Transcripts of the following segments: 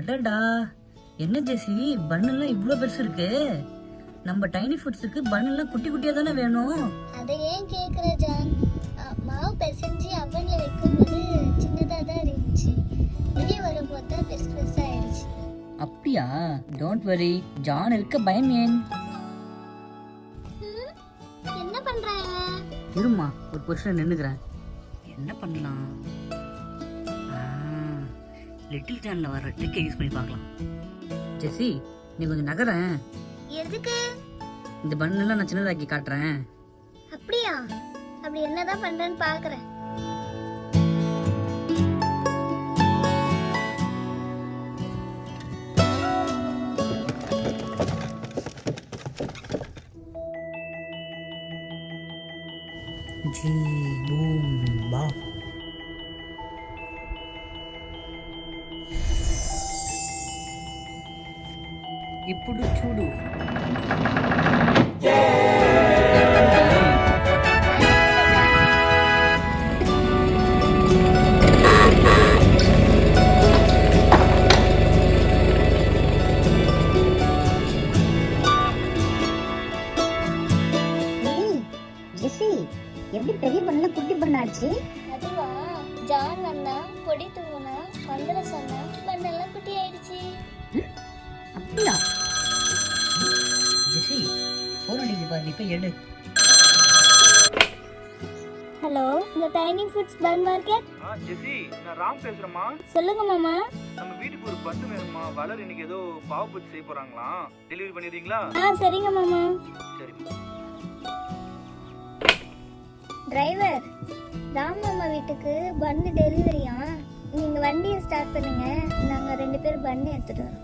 அடடா, என்ன ஜெசி பன்னெல்லாம் இவ்வளோ பெருசு இருக்கு. நம்ம டைனி ஃபுட்ஸுக்கு பன்னெல்லாம் குட்டி குட்டியா தானே வேணும். அதை ஏன் கேக்குற ஜான்? மாவு பிசைஞ்சு அவன்ல வைக்கும்போது சின்னதா தான் இருந்துச்சு, வெளியே வரும்போது தான் பெருசு பெருசா ஆயிடுச்சு. அப்படியா? டோன்ட் வரி, ஜான் இருக்க பயம் ஏன்? என்ன பண்றாங்க? இருமா, ஒரு பொசிஷன் நின்னுக்கிறேன். என்ன பண்ணலாம்? லிட்டில் ஜான்ல வர ட்ரிக்கை யூஸ் பண்ணி பார்க்கலாம். ஜெசி, நீ கொஞ்சம் நகரேன். எதுக்கு? இந்த பன்னெல்லாம் நான் சின்னதாக்கி காட்டுறேன். அப்படியா? அப்படி என்னதான் பண்றேன்னு பாக்குறேன். ஜி பூம் பா. ఇప్పుడు చూడు. எப்படி பெரிய பண்ணல குட்டி பண்ணாச்சு? அதுவா, ஜான் அண்ணா பொடி தூவுனா மண்டல சொன்னா மண்டெல்லாம் குட்டி ஆயிடுச்சு. அப்படியா? ஜெசி, போன் அடிக்குது பாரு, இப்ப எடு. ஹலோ, இந்த டைனி ஃபுட்ஸ் பன் மார்க்கெட். ஜெசி, நான் ராம் பேசுறேம்மா. சொல்லுங்க மாமா. நம்ம வீட்டுக்கு ஒரு பன்னு வேணுமா. வளர் இன்னைக்கு ஏதோ பாவ் பஜ்ஜி செய்ய போறாங்களாம். டெலிவரி பண்ணிடுறீங்களா? சரிங்க மாமா. சரிம்மா. டிரைவர், ராம் மாமா வீட்டுக்கு பன்னு டெலிவரியா? நீங்க வண்டியை ஸ்டார்ட் பண்ணுங்க, நாங்க 2 பேர் பன்னு எடுத்துட்டு வரோம்.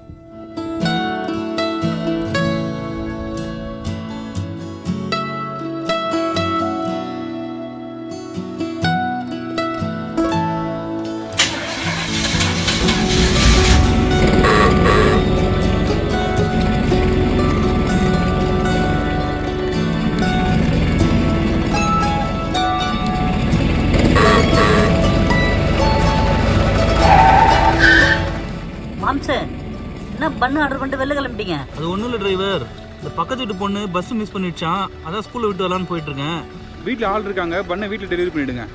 என்ன பண்ணு ஆர்டர் பண்ணிட்டு வெளில கிளம்பிட்டீங்க? அது ஒன்றும் இல்லை டிரைவர், இந்த பக்கத்து வீட்டு பொண்ணு பஸ் மிஸ் பண்ணிடுச்சான், அதான் ஸ்கூலில் விட்டு வரலான்னு போயிட்டு இருக்கேன். வீட்டில் ஆள் இருக்காங்க, பண்ணை வீட்டில் டெலிவரி பண்ணிடுங்க.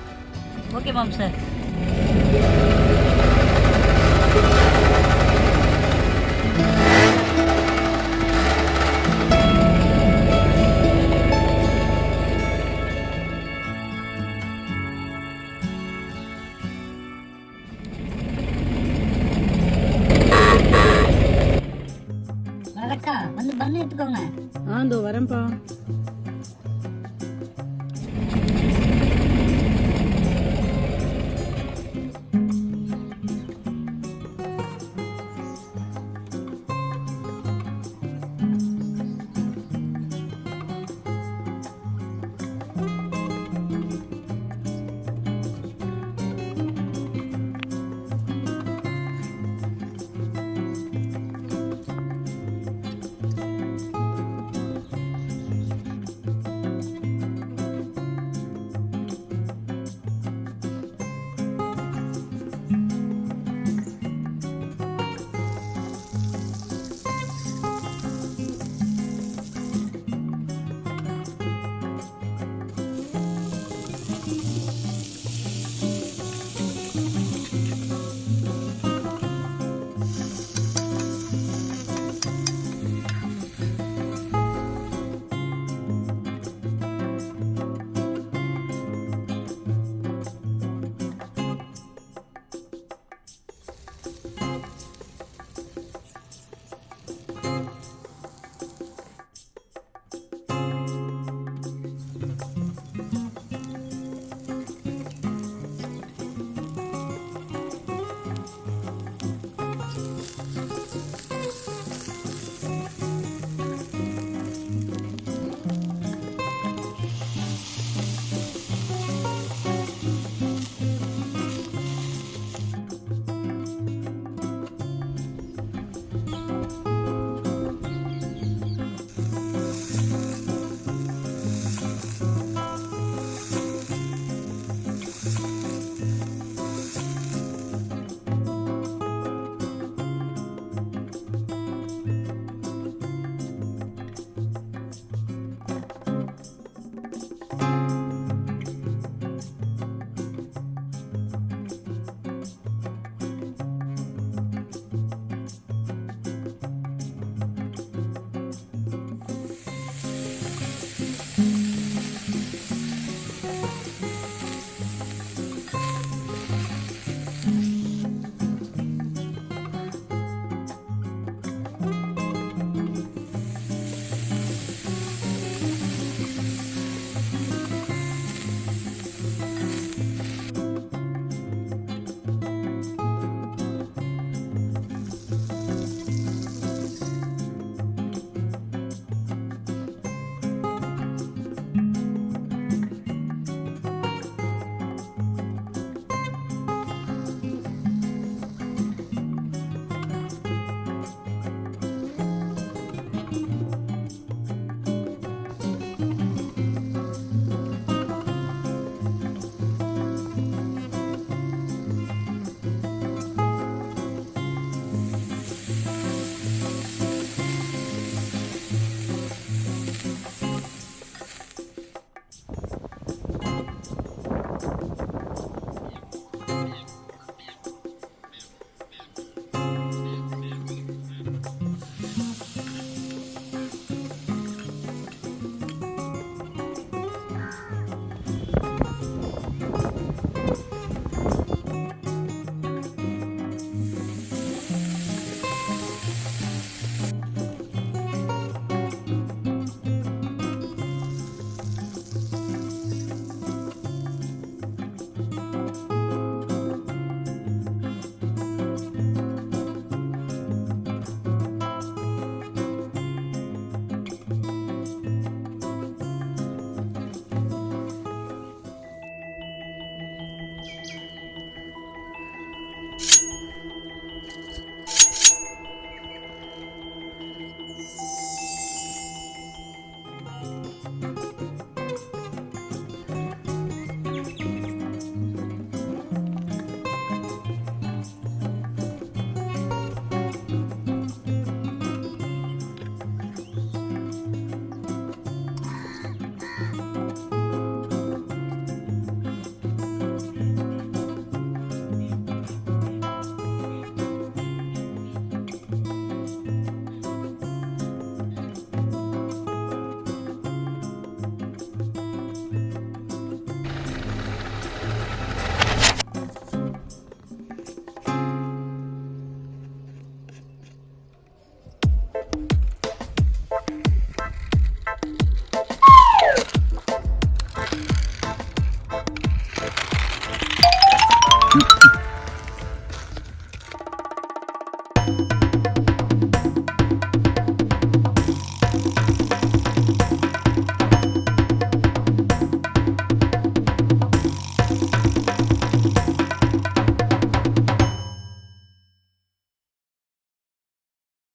ஓகே மாம் சார். வந்து பண்ணு எடுத்துக்கோங்க. இதோ வரேன்ப்பா.